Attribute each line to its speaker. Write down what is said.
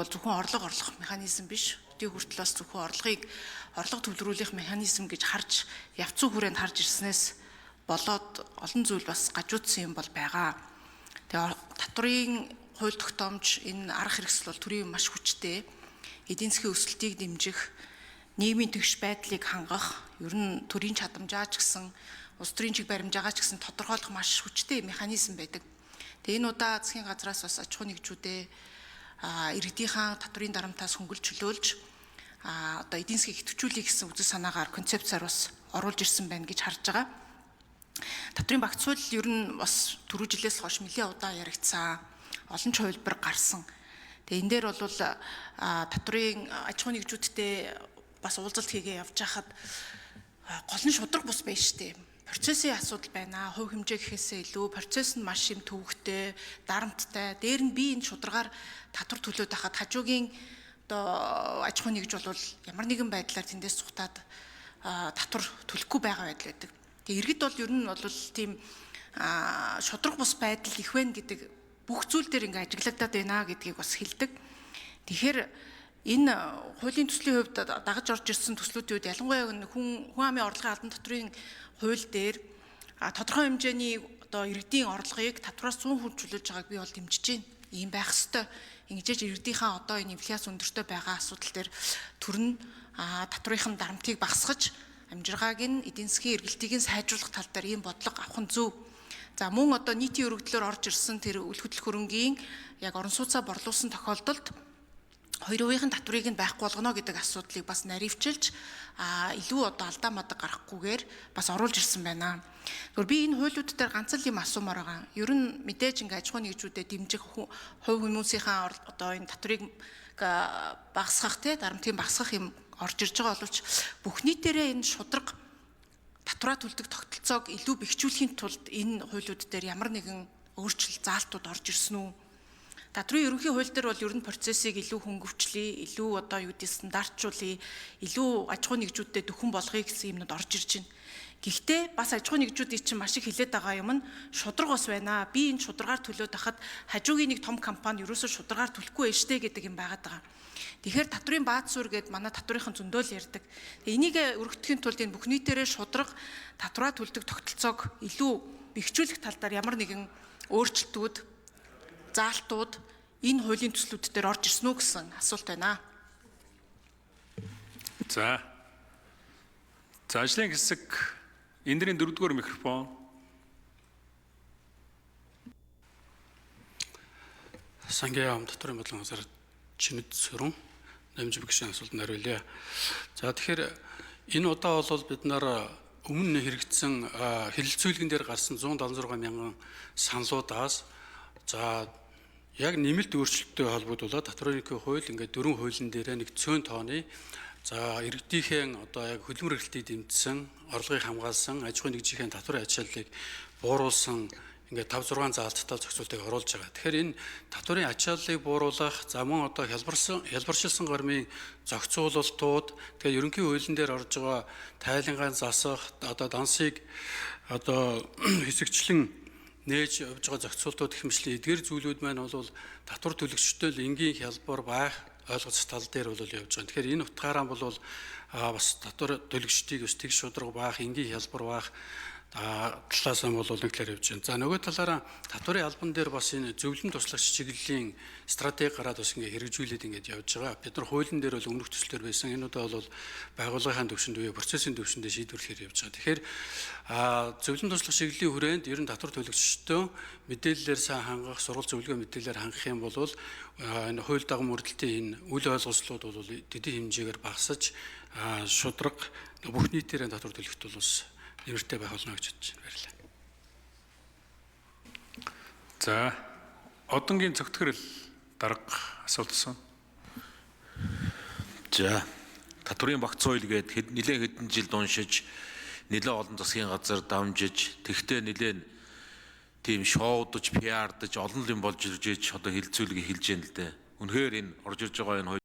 Speaker 1: Зөвхөн орлого механизм биш. Өдний хүртэл бас зөвхөн орлого төвлөрүүлэх механизм гэж харж явцсан хүрээнд харж ирснээс болоод олон зүйл бас гажуудсан юм бол байгаа. Тэгээ татврын хууль тогтоомж энэ арга хэрэгсэл бол төрийн маш хүчтэй. Эдийн засгийн өсөлтийг дэмжих, нийгмийн тэгш байдлыг хангах, ер нь төрийн чадамжаа ч гэсэн, улс төрийн чиг баримжаагаа ч гэсэн тодорхойлох маш хүчтэй механизм байдаг. Тэгээ энэ удаа засгийн газраас бас аж ахуй нэгжүүдээ иргэдийнхаа татврын дарамтаас хөнгөлж чөлөөлж одоо эдийн засгийг идэвхжүүлэх гэсэн үзэл санаагаар концепцаар бас оруулж ирсэн байна гэж харж байгаа. Татврын багц хууль ер нь бас түрүү жилээс хойш нэлээд удаан яригдсан. Олон ч хувилбар гарсан. Тэгээ энэ дээр бол татврын аж ахуй нэгжүүдтэй бас уулзалт хийгээ явж хахад гол нь шудраг бус байна шүү дээ. Процессын асуудал байна. Хувь хэмжээ гэхээсээ илүү процесс нь маш юм төвөгтэй, дарамттай. Дээр нь би энэ шударгаар татвар төлөөд хахад хажуугийн одоо аж ахуй нэгж бол ямар нэгэн байдлаар тэндээс цухтаад татвар төлөхгүй байгаа байдал байдаг. Тэгээ иргэд бол ер нь бол тийм шудраг бус байдал их байна гэдэг бүх зүйл дээр ингээ ажиглагдаад байна гэдгийг бас хэлдэг. Тэгэхээр энэ хуулийн төслийн хувьд дагаж орж ирсэн төслүүдийн үед ялангуяа хүн амын орлогын албан татврын хууль дээр тодорхой хэмжээний одоо иргэдийн орлогыг татвараас 100% чөлөөлж байгааг би бол дэмжиж байна. Ийм байх ёстой. Ингэжээж иргэдийнхаа одоо энэ инфляци өндөртэй байгаа асуудал дээр төрн татврын дарамтыг багасгаж амжиргааг нь эдийн засгийн эргэлтийг нь сайжруулах тал дээр ийм бодлого авах нь зөв. За мөн одоо нийтийн өргөдлөөр орж ирсэн тэр үл хөдлөх хөрөнгийн яг орон сууцаа борлуулсан тохиолдолд 2%-ийн татврыг нь байхгүй болгоно гэдэг асуудлыг бас наривчилж илүү одоо алдаа мадаг гарахгүйгээр бас оруулж ирсэн байна. Тэгвэл би энэ хуулиуд дээр ганц л юм асуумаар байгаа. Ер нь мэдээж ингээ аж ахуй нэгжүүдэд дэмжих хувь хүмүүсийнхаа одоо энэ татврыг багасгах дарамтын багасгах юм орж ирж байгаа боловч бүх нийтээрээ энэ шудраг татвараа төлдөг тогтолцоог илүү бэхжүүлэхийн тулд энэ хуулиуд дээр ямар нэгэн өөрчлөлт заалтууд орж ирсэн үү? Татврын ерөнхий хууль дээр бол ер нь процессыг илүү хөнгөвчлөе, илүү одоо юу гэдэг стандартжуулъя, илүү аж ахуй нэгжүүдтэй дөхөн болгоё гэсэн юмнууд орж ирж байна. Гэхдээ бас аж ахуй нэгжүүдийн чинь маш их хилээд байгаа юм нь шудраг бас байна. Би энэ шударгаар төлөөд хахад хажуугийн нэг том компани ерөөсөө шударгаар төлөхгүй байж штэ гэдэг юм байгаад байгаа. Тэгэхээр татврын бааз суурь гэдэг манай татврынхан зөндөөл ярьдаг. Энийг өргөдөхийн тулд энэ бүх нийтээрээ шудраг татвараа төлдөг тогтолцоог илүү бэхжүүлэх тал дээр ямар нэгэн өөрчлөлтүүд, заалтууд энэ хуулийн төслүүд дээр орж ирсэн үү гэсэн асуулт байна.
Speaker 2: За ажлын хэсэг эндрийн 4-р микрофон.
Speaker 3: Сангийн татврын бодлогын газар Чинэд Сөрөн намжиг гişэн асуултанд хариулъя. За тэгэхээр энэ удаа бол бид нар өмнө хэрэгжсэн хэлэлцүүлгэн дээр гарсан 176 мянган саналуудаас за яг нэмэлт өөрчлөлттэй холбогдуулаад татврын хууль ингээд 4 хуулийн дээр нэг цөөн тооны за иргэдийнхээ одоо яг хөдөлмөр эрхлэлтийг дэмжсэн, орлогыг хамгаалсан, аж ахуй нэгжийнхээ татврын ачааллыг бууруулсан ингээд 5-6 заалттай зохицуултыг оруулж байгаа. Тэгэхээр энэ татврын ачааллыг бууруулах, за мөн одоо хялбаршилсан гормын зохицуулалтууд, тэгээ ерөнхий хуулийн дээр орж байгаа тайлангаан засах, одоо дансыг одоо хэсэгчлэн нээж явж байгаа зохицуултууд гэх мэтлэн эдгээр зүйлүүд маань бол татвар төлөгчдөө л энгийн хялбар байх ойлгоц тал дээр бол явж байгаа. Тэгэхээр энэ утгаараа бол бас татвар төлөгчдийг бас тэг шудраг байх, энгийн хялбар байх талаас нь бол нэг талаар явж байна. За нөгөө талаараа татврын албан дээр бас энэ зөвлөм туслагч чиглэлийн стратеги гараад бас ингээ хэрэгжүүлээд ингээд явж байгаа. Бид нар хуулийн дээр бол өмнөх төслөөр байсан. Энэ удаа бол байгууллагын төвшөнд үе процессын төвшөндөө шийдвэрлэхээр явж байгаа. Тэгэхээр зөвлөм туслагч чиглэлийн хүрээнд ер нь татвар төлөгчдөө мэдээллээр сайн хангах, сургалт зөвлөгөө мэдээллээр хангах юм бол энэ хууль дагам мөрдөлтийн энэ үл ойлголцлууд бол дэдийн хэмжээгээр багасаж шудраг бүх нийтээр татвар төлөхт бол бас нэмэртэй байх болно гэж бодож байна. Баярлалаа.
Speaker 2: За одонгийн цогтгөрөл дарга асуулт асууна.
Speaker 4: За татврын багц хууль гээд нэлээд хэдэн жил уншиж нэлээд олон засгийн газар дамжиж тэгтээ нэлээд тийм шоудж, пиардж олон юм болж ирж одоо хилцүүлгийг хэлж яана л дээ. Үнэхээр энэ орж ирж байгаа энэ